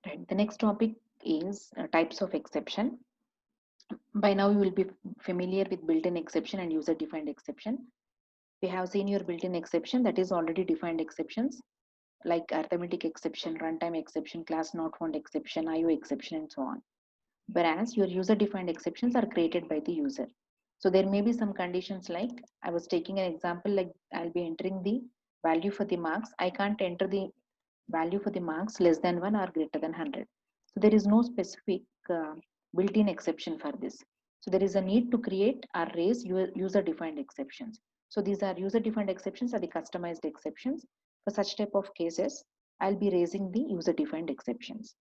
Right. The next topic is types of exception. By now, you will be familiar with built-in exception and user-defined exception. We have seen your built-in exception, that is already defined exceptions like arithmetic exception, runtime exception, class not found exception, IO exception, and so on. Whereas your user-defined exceptions are created by the user. So there may be some conditions like, I was taking an example like I'll be entering the value for the marks. I can't enter the value for the marks less than 1 or greater than 100. So there is no specific built-in exception for this. So there is a need to create or raise user-defined exceptions. So these are user-defined exceptions are the customized exceptions. For such type of cases, I'll be raising the user-defined exceptions.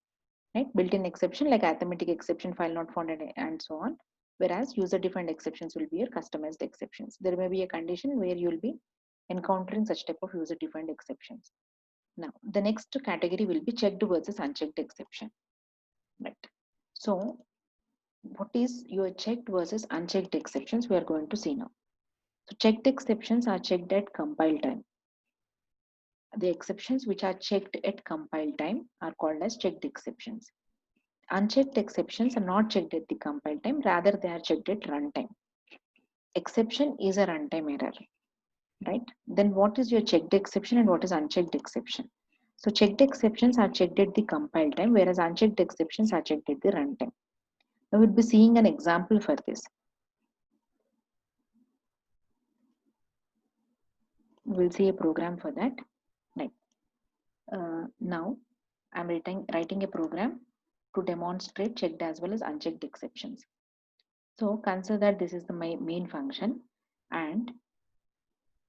Right? Built-in exception like arithmetic exception, file not found, and so on. Whereas user-defined exceptions will be your customized exceptions. There may be a condition where you will be encountering such type of user-defined exceptions. Now, the next category will be checked versus unchecked exception. Right. So, what is your checked versus unchecked exceptions? We are going to see now. So, checked exceptions are checked at compile time. The exceptions which are checked at compile time are called as checked exceptions. Unchecked exceptions are not checked at the compile time, rather they are checked at runtime. Exception is a runtime error, right? Then what is your checked exception and what is unchecked exception? So checked exceptions are checked at the compile time, whereas unchecked exceptions are checked at the runtime. Now we'll be seeing an example for this. We'll see a program for that. Right. Now I'm writing a program to demonstrate checked as well as unchecked exceptions. So consider that this is the main function and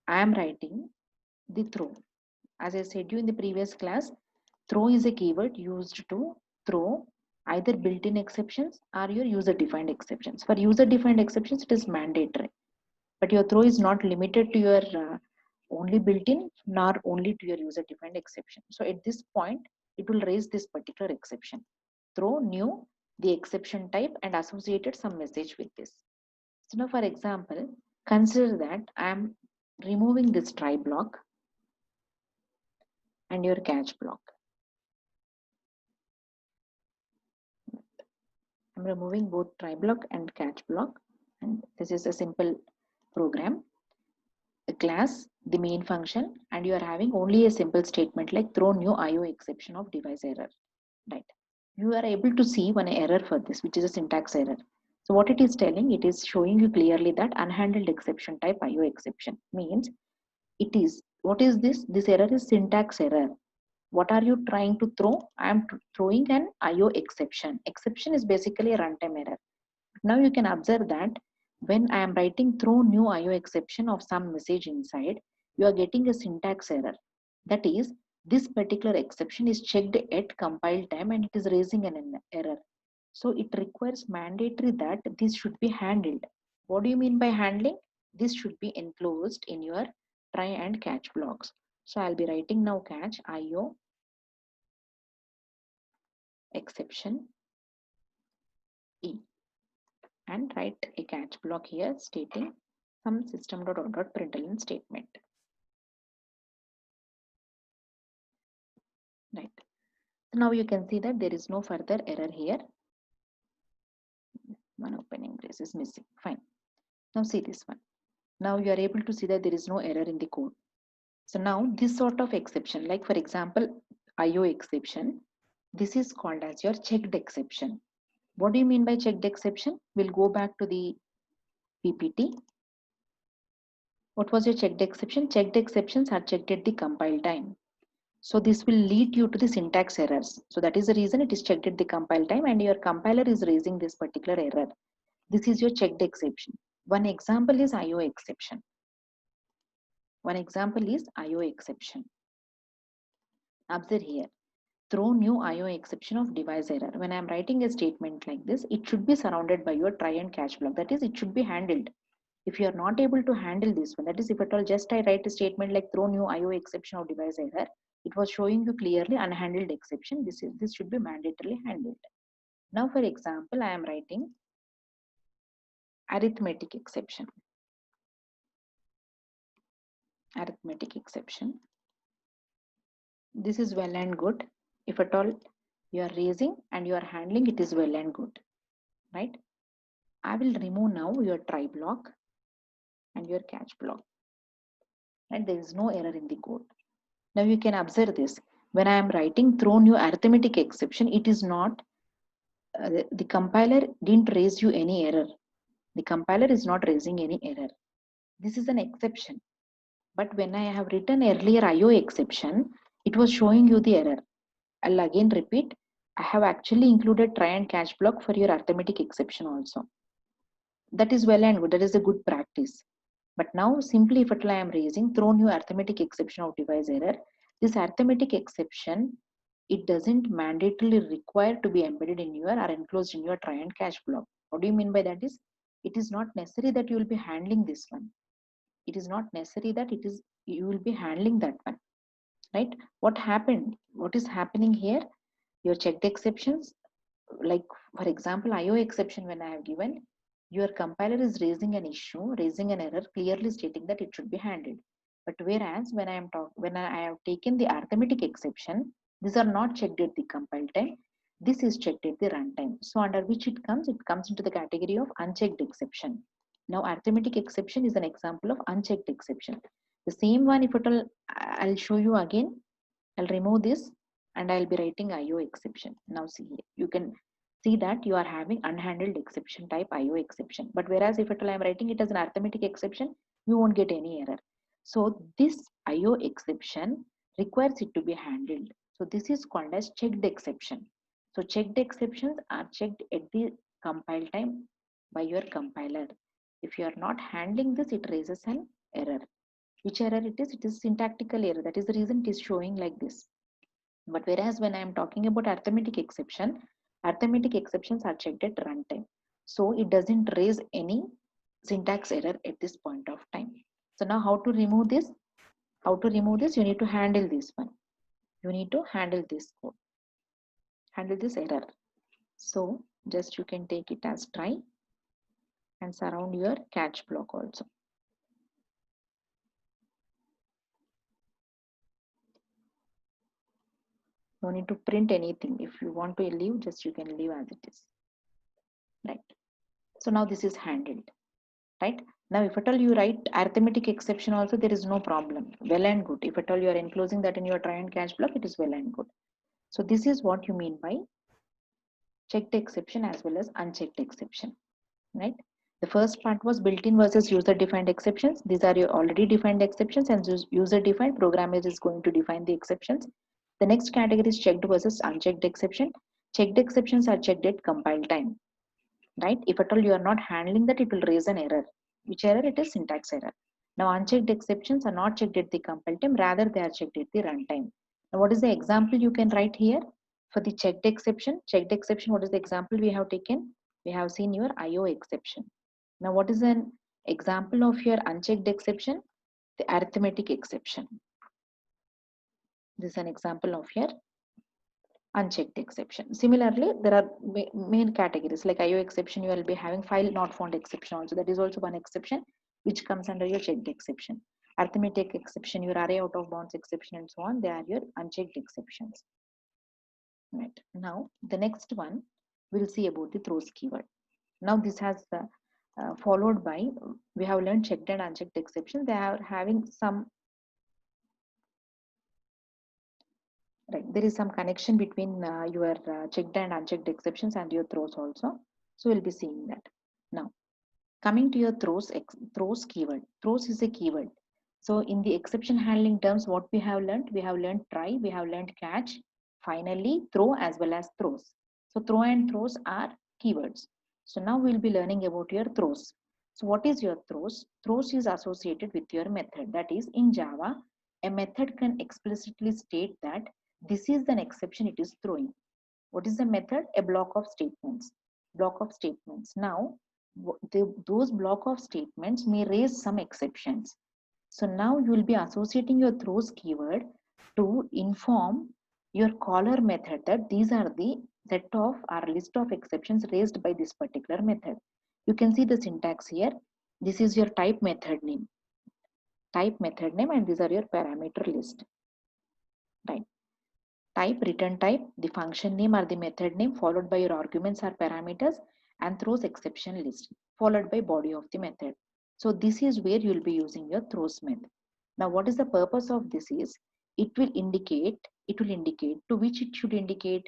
I am writing the throw. As I said you in the previous class, throw is a keyword used to throw either built-in exceptions or your user-defined exceptions. For user-defined exceptions, it is mandatory, but your throw is not limited to your only built-in nor only to your user-defined exception. So at this point, it will raise this particular exception. Throw new the exception type and associated some message with this. So now, for example, consider that I am removing this try block and your catch block. I'm removing both try block and catch block, and this is a simple program. The class, the main function, and you are having only a simple statement like throw new IO exception of device error. Right. You are able to see one error for this, which is a syntax error. So what it is telling, it is showing you clearly that unhandled exception type IO exception means it is, what is this? This error is syntax error. What are you trying to throw? I am throwing an IO exception. Exception is basically a runtime error. Now you can observe that when I am writing throw new IO exception of some message inside, you are getting a syntax error. That is, this particular exception is checked at compile time and it is raising an error. So it requires mandatory that this should be handled. What do you mean by handling? This should be enclosed in your try and catch blocks. So I'll be writing now catch IO exception E and write a catch block here stating some system.out.println statement. Right. So now you can see that there is no further error here. One opening brace is missing. Fine. Now see this one. Now you are able to see that there is no error in the code. So now this sort of exception, like for example, IO exception, this is called as your checked exception. What do you mean by checked exception? We'll go back to the PPT. What was your checked exception? Checked exceptions are checked at the compile time. So this will lead you to the syntax errors. So that is the reason it is checked at the compile time and your compiler is raising this particular error. This is your checked exception. One example is IO exception. One example is IO exception. Observe here. Throw new IO exception of device error. When I am writing a statement like this, it should be surrounded by your try and catch block. That is, it should be handled. If you are not able to handle this one, that is, if at all just I write a statement like throw new IO exception of device error, it was showing you clearly unhandled exception. This should be mandatorily handled. Now, for example, I am writing arithmetic exception. Arithmetic exception. This is well and good. If at all You are raising and you are handling, it is well and good, right? I will remove now your try block and your catch block, and there is no error in the code. Now you can observe this. When I am writing throw new arithmetic exception, it is not, the compiler didn't raise you any error. The compiler is not raising any error. This is an exception. But when I have written earlier IO exception, it was showing you the error. I'll again repeat. I have actually included try and catch block for your arithmetic exception also. That is well and good. That is a good practice. But now simply if I am raising throw new arithmetic exception of device error, this arithmetic exception, it doesn't mandatorily require to be embedded in your or enclosed in your try and catch block. What do you mean by that is, it is not necessary that you will be handling this one. It is not necessary that you will be handling that one, right? What is happening here? Your checked exceptions, like for example, IO exception when I have given, your compiler is raising an issue, raising an error, clearly stating that it should be handled. But whereas when I have taken the arithmetic exception, these are not checked at the compile time. This is checked at the runtime. So under which it comes into the category of unchecked exception. Now arithmetic exception is an example of unchecked exception. The same one, if at all, I'll show you again. I'll remove this and I'll be writing IO exception. Now see here, you can see that you are having unhandled exception type IO exception. But whereas if at all I'm writing it as an arithmetic exception, you won't get any error. So this IO exception requires it to be handled. So this is called as checked exception. So checked exceptions are checked at the compile time by your compiler. If you are not handling this, it raises an error. Which error it is? It is syntactical error. That is the reason it is showing like this. But whereas when I am talking about arithmetic exception, arithmetic exceptions are checked at runtime. So it doesn't raise any syntax error at this point of time. So now how to remove this? How to remove this? You need to handle this one. You need to handle this code. Handle this error. So just you can take it as try and surround your catch block also. No need to print anything. If you want to leave, just you can leave as it is. Right. So now this is handled. Right. Now if at all you write arithmetic exception also, there is no problem. Well and good. If at all you are enclosing that in your try and catch block, it is well and good. So this is what you mean by checked exception as well as unchecked exception. Right. The first part was built-in versus user-defined exceptions. These are your already defined exceptions, and user-defined programmer is going to define the exceptions. The next category is checked versus unchecked exception. Checked exceptions are checked at compile time. Right? If at all you are not handling that, it will raise an error. Which error? It is syntax error. Now unchecked exceptions are not checked at the compile time, rather they are checked at the runtime. Now what is the example you can write here for the checked exception? Checked exception, what is the example we have taken? We have seen your IO exception. Now what is an example of your unchecked exception? The arithmetic exception. This is an example of your unchecked exception. Similarly, there are main categories like IO exception. You will be having file not found exception also. That is also one exception which comes under your checked exception. Arithmetic exception, your array out of bounds exception, and so on. They are your unchecked exceptions. Right. Now the next one we'll see about the throws keyword. Now this has followed by, we have learned checked and unchecked exceptions. They are having some, right, there is some connection between your checked and unchecked exceptions and your throws also. So we'll be seeing that. Now coming to your throws keyword. Throws is a keyword. So in the exception handling terms, what we have learned try, we have learned catch, finally throw as well as throws. So throw and throws are keywords. So now we'll be learning about your throws. So what is your throws? Throws is associated with your method. That is, in Java, a method can explicitly state that this is an exception it is throwing. What is the method? A block of statements. Block of statements. Now, those block of statements may raise some exceptions. So now you will be associating your throws keyword to inform your caller method that these are the set of or list of exceptions raised by this particular method. You can see the syntax here. This is your type method name. Type method name, and these are your parameter list. Right. Type, return type, the function name or the method name followed by your arguments or parameters, and throws exception list followed by body of the method. So this is where you will be using your throws method. Now what is the purpose of this is it will indicate to which it should indicate,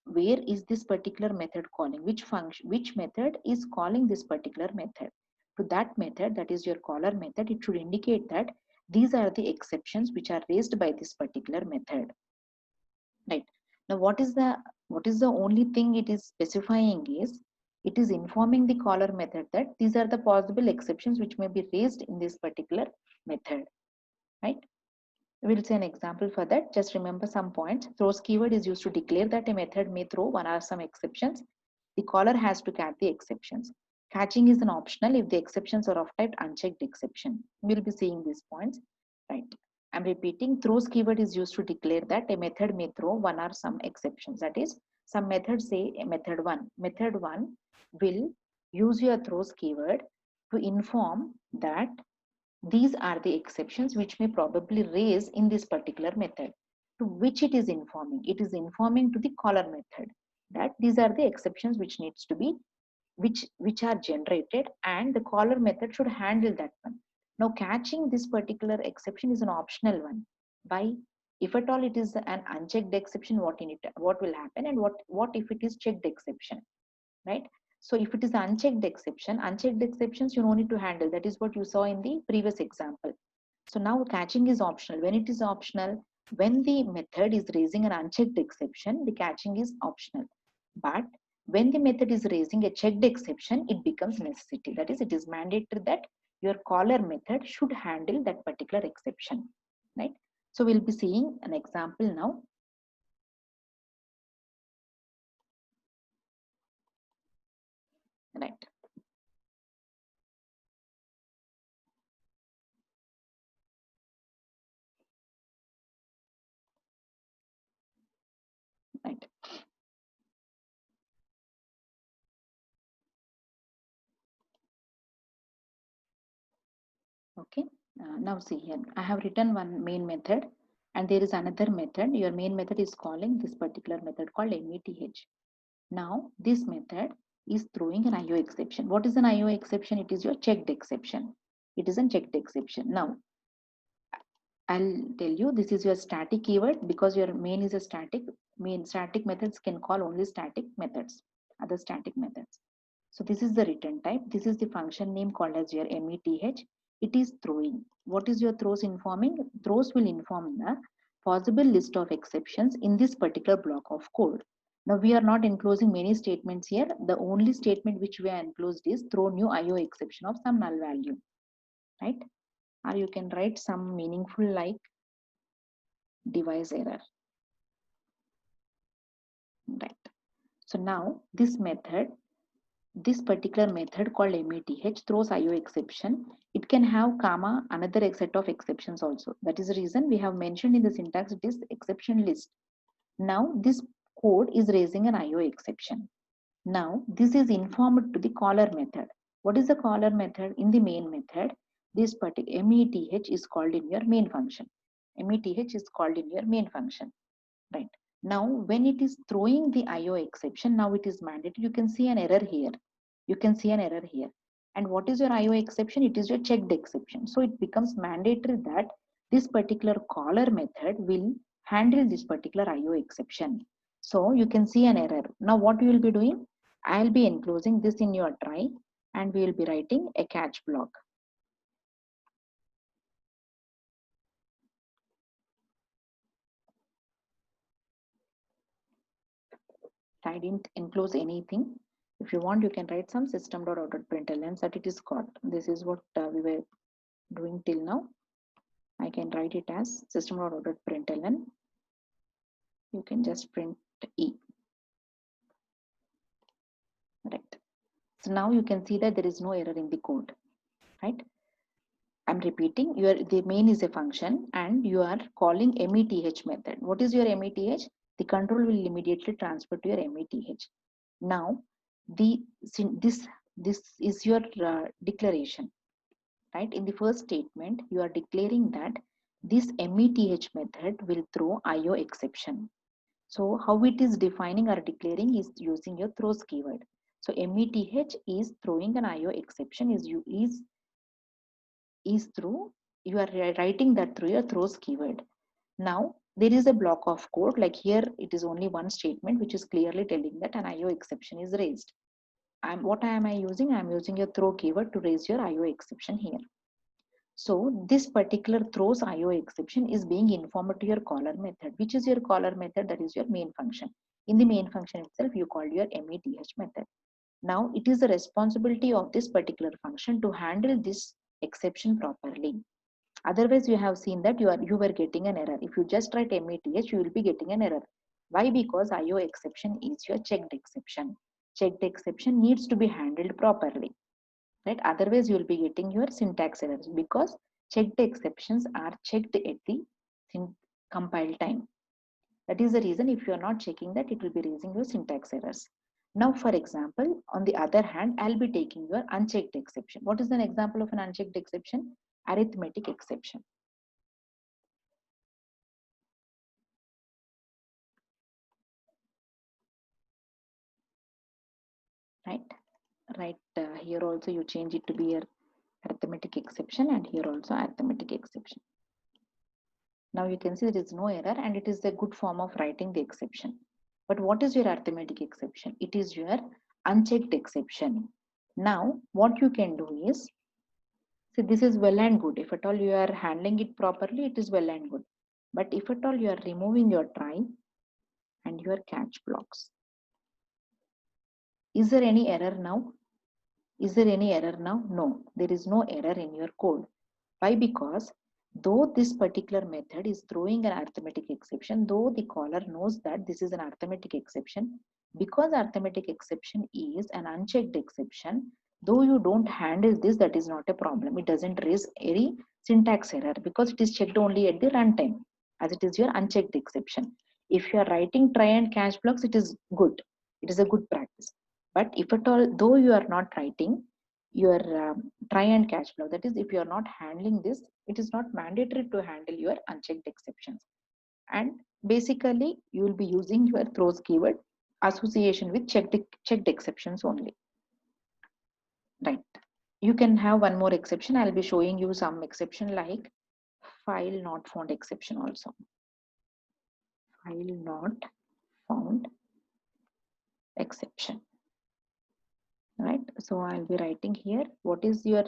where is this particular method calling, which function, which method is calling this particular method. To that method, that is your caller method, it should indicate that these are the exceptions which are raised by this particular method. Right. Now what is the only thing it is specifying is, it is informing the caller method that these are the possible exceptions which may be raised in this particular method. Right. We'll say an example for that. Just remember some points. Throws keyword is used to declare that a method may throw one or some exceptions. The caller has to catch the exceptions. Catching is an optional if the exceptions are of type unchecked exception. We'll be seeing these points. Right. I'm repeating. Throws keyword is used to declare that a method may throw one or some exceptions. That is, some methods say a method one. Method one will use your throws keyword to inform that these are the exceptions which may probably raise in this particular method. To which it is informing? It is informing to the caller method that these are the exceptions which needs to be, which are generated, and the caller method should handle that one. Now catching this particular exception is an optional one. Why? If at all it is an unchecked exception, what will happen, and what if it is checked exception, right? So if it is unchecked exceptions you no need to handle. That is what you saw in the previous example. So now catching is optional. When it is optional, when the method is raising an unchecked exception, the catching is optional. But when the method is raising a checked exception, it becomes necessity. That is, it is mandatory that your caller method should handle that particular exception, right? So we'll be seeing an example now. Right. Right. Okay. Now see here, I have written one main method and there is another method. Your main method is calling this particular method called METH. Now this method is throwing an IO exception. What is an IO exception? It is your checked exception. It is a checked exception. Now I'll tell you, this is your static keyword because your main is a static. Main static methods can call only static methods, other static methods. So this is the return type. This is the function name called as your METH. It is throwing. What is your throws informing? Throws will inform the possible list of exceptions in this particular block of code. Now we are not enclosing many statements here. The only statement which we are enclosed is throw new IO exception of some null value, right? Or you can write some meaningful like device error, right? So now this particular method called METH throws IO exception. It can have comma another set of exceptions also. That is the reason we have mentioned in the syntax it is exception list. Now this code is raising an IO exception. Now this is informed to the caller method. What is the caller method? In the main method, this particular METH is called in your main function. METH is called in your main function, right? Now when it is throwing the IO exception, now it is mandatory. You can see an error here. You can see an error here. And what is your IO exception? It is your checked exception. So it becomes mandatory that this particular caller method will handle this particular IO exception. So you can see an error. Now what we will be doing? I'll be enclosing this in your try and we will be writing a catch block. I didn't enclose anything. If you want, you can write some system.out.println that it is caught. This is what we were doing till now. I can write it as system.out.println. You can just print E. Right. So now you can see that there is no error in the code. Right. I'm repeating, the main is a function and you are calling METH method. What is your METH? The control will immediately transfer to your METH. Now this is your declaration, right? In the first statement you are declaring that this METH method will throw IO exception. So how it is defining or declaring is using your throws keyword. So METH is throwing an IO exception is through you are writing that through your throws keyword. Now there is a block of code like here it is only one statement which is clearly telling that an IO exception is raised. What am I using? I'm using your throw keyword to raise your IO exception here. So this particular throws IO exception is being informed to your caller method. Which is your caller method? That is your main function. In the main function itself, you called your METH method. Now it is the responsibility of this particular function to handle this exception properly. Otherwise, you have seen that you were getting an error. If you just write METH, you will be getting an error. Why? Because IO exception is your checked exception. Checked exception needs to be handled properly, right? Otherwise you will be getting your syntax errors because checked exceptions are checked at the compile time. That is the reason if you are not checking that, it will be raising your syntax errors. Now for example, on the other hand, I'll be taking your unchecked exception. What is an example of an unchecked exception? Arithmetic exception. Right, here also you change it to be your arithmetic exception, and here also arithmetic exception. Now you can see there is no error and it is a good form of writing the exception. But what is your arithmetic exception? It is your unchecked exception. Now what you can do is, see, this is well and good. If at all you are handling it properly, it is well and good. But if at all you are removing your try and your catch blocks, is there any error now? Is there any error now? No, there is no error in your code. Why? Because though this particular method is throwing an arithmetic exception, though the caller knows that this is an arithmetic exception, because arithmetic exception is an unchecked exception, though you don't handle this, that is not a problem. It doesn't raise any syntax error because it is checked only at the runtime, as it is your unchecked exception. If you are writing try and catch blocks, it is good. It is a good practice. But if at all, though you are not writing your try and catch block, that is, if you are not handling this, it is not mandatory to handle your unchecked exceptions. And basically, you will be using your throws keyword association with checked exceptions only. Right. You can have one more exception. I'll be showing you some exception like file not found exception also. File not found exception. Right. So I'll be writing here what is your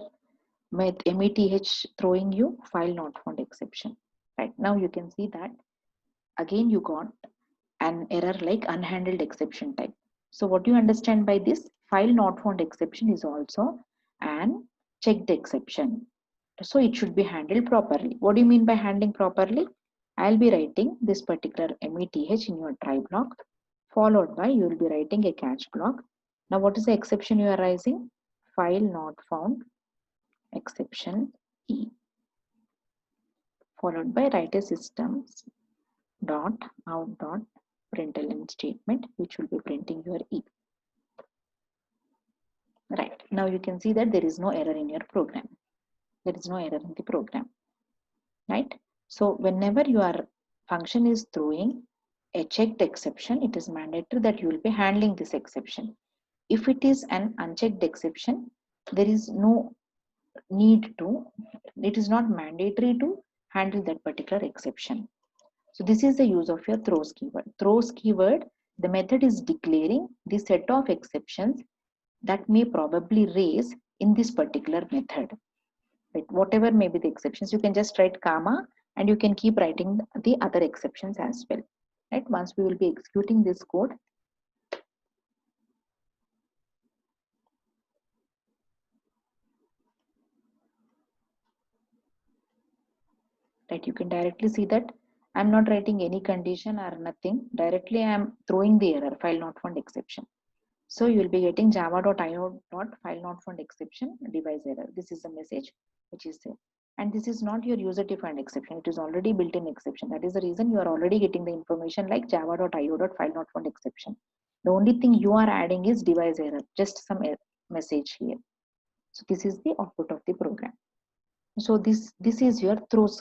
METH throwing you file not found exception. Right now you can see that again you got an error like unhandled exception type. So what do you understand by this? File not found exception is also an checked exception. So it should be handled properly. What do you mean by handling properly? I'll be writing this particular METH in your try block, followed by you will be writing a catch block. Now what is the exception you are raising? File not found exception E, followed by write a systems dot out dot println statement which will be printing your E. Right, now you can see that there is no error in your program. There is no error in the program. Right, so whenever your function is throwing a checked exception, it is mandatory that you will be handling this exception. If it is an unchecked exception, there is no need to, it is not mandatory to handle that particular exception. So this is the use of your throws keyword. Throws keyword, the method is declaring the set of exceptions that may probably raise in this particular method. Right? Whatever may be the exceptions, you can just write comma and you can keep writing the other exceptions as well. Right? Once we will be executing this code, right, you can directly see that I'm not writing any condition or nothing. Directly I'm throwing the error, file not found exception. So you will be getting java.io.file not found exception device error. This is the message which is there. And this is not your user defined exception. It is already built in exception. That is the reason you are already getting the information like java.io.file not found exception. The only thing you are adding is device error, just some message here. So this is the output of the program. So this is your throws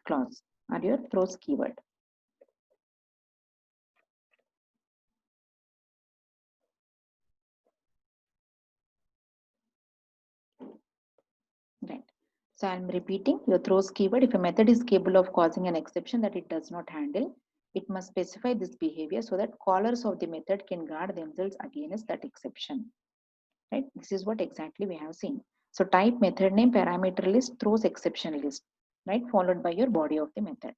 clause or your throws keyword. So I'm repeating your throws keyword. If a method is capable of causing an exception that it does not handle, it must specify this behavior so that callers of the method can guard themselves against that exception. Right? This is what exactly we have seen. So type method name parameter list throws exception list, right? Followed by your body of the method.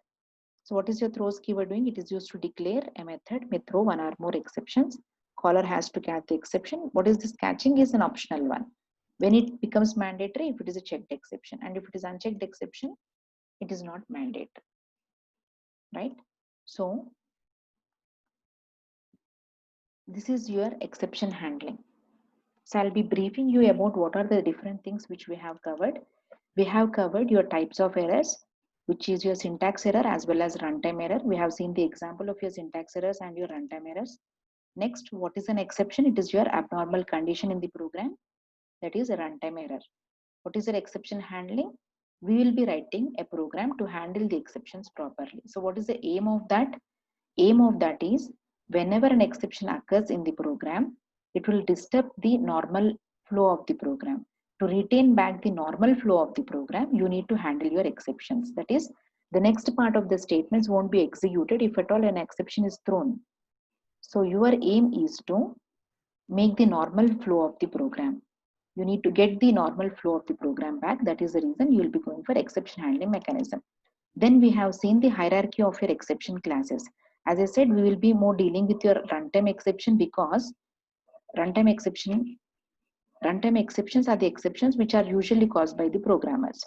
So what is your throws keyword doing? It is used to declare a method may throw one or more exceptions. Caller has to catch the exception. What is this catching is an optional one. When it becomes mandatory, if it is a checked exception, and if it is unchecked exception, it is not mandatory, right? So this is your exception handling. So I'll be briefing you about what are the different things which we have covered. We have covered your types of errors, which is your syntax error as well as runtime error. We have seen the example of your syntax errors and your runtime errors. Next, what is an exception? It is your abnormal condition in the program. That is a runtime error. What is your exception handling? We will be writing a program to handle the exceptions properly. So what is the aim of that? Aim of that is whenever an exception occurs in the program, it will disturb the normal flow of the program. To retain back the normal flow of the program, you need to handle your exceptions. That is, the next part of the statements won't be executed if at all an exception is thrown. So your aim is to make the normal flow of the program. You need to get the normal flow of the program back. That is the reason you will be going for exception handling mechanism. Then we have seen the hierarchy of your exception classes. As I said, we will be more dealing with your runtime exception because runtime exception runtime exceptions are the exceptions which are usually caused by the programmers.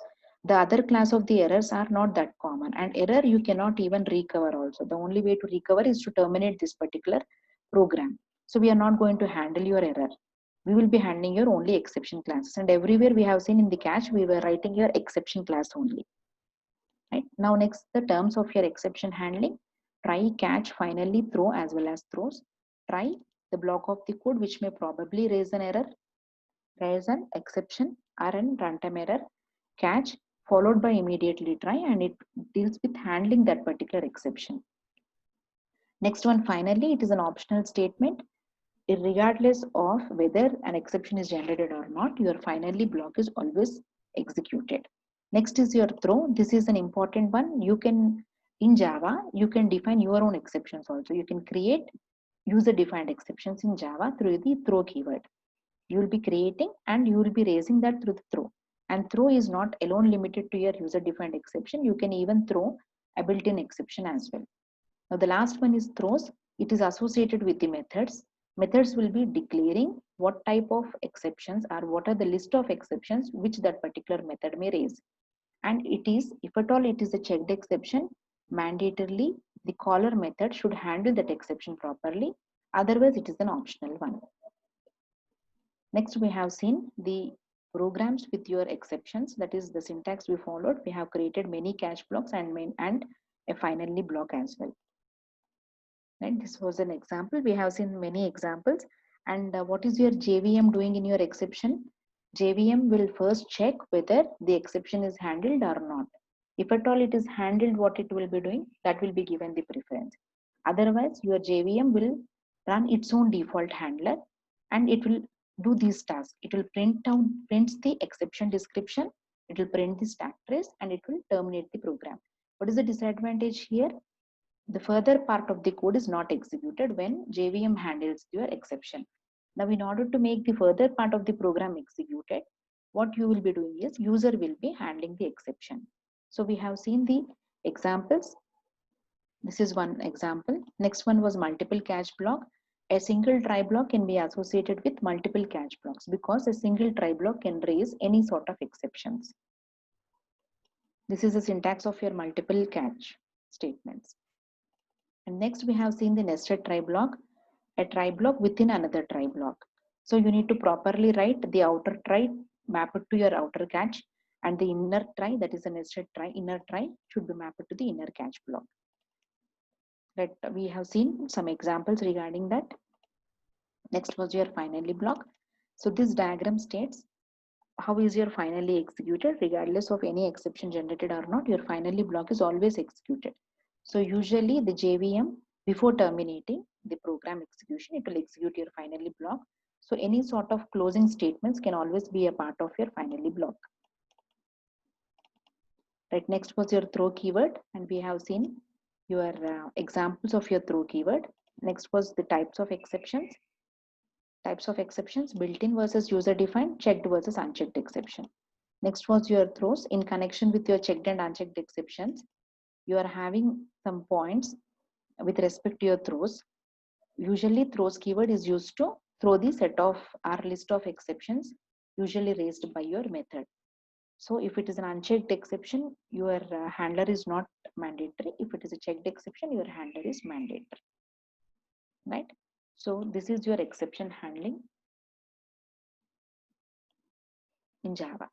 The other class of the errors are not that common, and error you cannot even recover also. The only way to recover is to terminate this particular program. So we are not going to handle your error. We will be handling your only exception classes, and everywhere we have seen in the catch we were writing your exception class only. Right now, next the terms of your exception handling: try, catch, finally, throw as well as throws. Try, the block of the code which may probably raise an error, raise an exception or an runtime error. Catch followed by immediately try, and it deals with handling that particular exception. Next one, finally, it is an optional statement. Regardless of whether an exception is generated or not, your finally block is always executed. Next is your throw. This is an important one. You can, in Java, you can define your own exceptions also. You can create user defined exceptions in Java through the throw keyword. You will be creating and you will be raising that through the throw. And throw is not alone limited to your user defined exception. You can even throw a built-in exception as well. Now the last one is throws. It is associated with the methods. Methods will be declaring what type of exceptions or what are the list of exceptions which that particular method may raise. And it is, if at all it is a checked exception, mandatorily the caller method should handle that exception properly. Otherwise, it is an optional one. Next, we have seen the programs with your exceptions. That is the syntax we followed. We have created many catch blocks and a finally block as well. Right, this was an example. We have seen many examples. And what is your JVM doing in your exception? JVM will first check whether the exception is handled or not. If at all it is handled, what it will be doing, that will be given the preference. Otherwise, your JVM will run its own default handler and it will do these tasks. It will prints the exception description, it will print the stack trace, and it will terminate the program. What is the disadvantage here? The further part of the code is not executed when JVM handles your exception. Now, in order to make the further part of the program executed, what you will be doing is user will be handling the exception. So we have seen the examples. This is one example. Next one was multiple catch block. A single try block can be associated with multiple catch blocks because a single try block can raise any sort of exceptions. This is the syntax of your multiple catch statements. And next we have seen the nested try block, a try block within another try block. So you need to properly write the outer try, map it to your outer catch, and the inner try, that is a nested try, inner try should be mapped to the inner catch block. Right, we have seen some examples regarding that. Next was your finally block. So this diagram states how is your finally executed regardless of any exception generated or not, your finally block is always executed. So usually the JVM, before terminating the program execution, it will execute your finally block. So any sort of closing statements can always be a part of your finally block. right? Next was your throw keyword, and we have seen your examples of your throw keyword. Next was the types of exceptions. Types of exceptions: built-in versus user-defined, checked versus unchecked exception. Next was your throws. In connection with your checked and unchecked exceptions, you are having some points with respect to your throws. Usually throws keyword is used to throw the set of or list of exceptions usually raised by your method. So if it is an unchecked exception, your handler is not mandatory. If it is a checked exception, your handler is mandatory, right? So this is your exception handling in Java.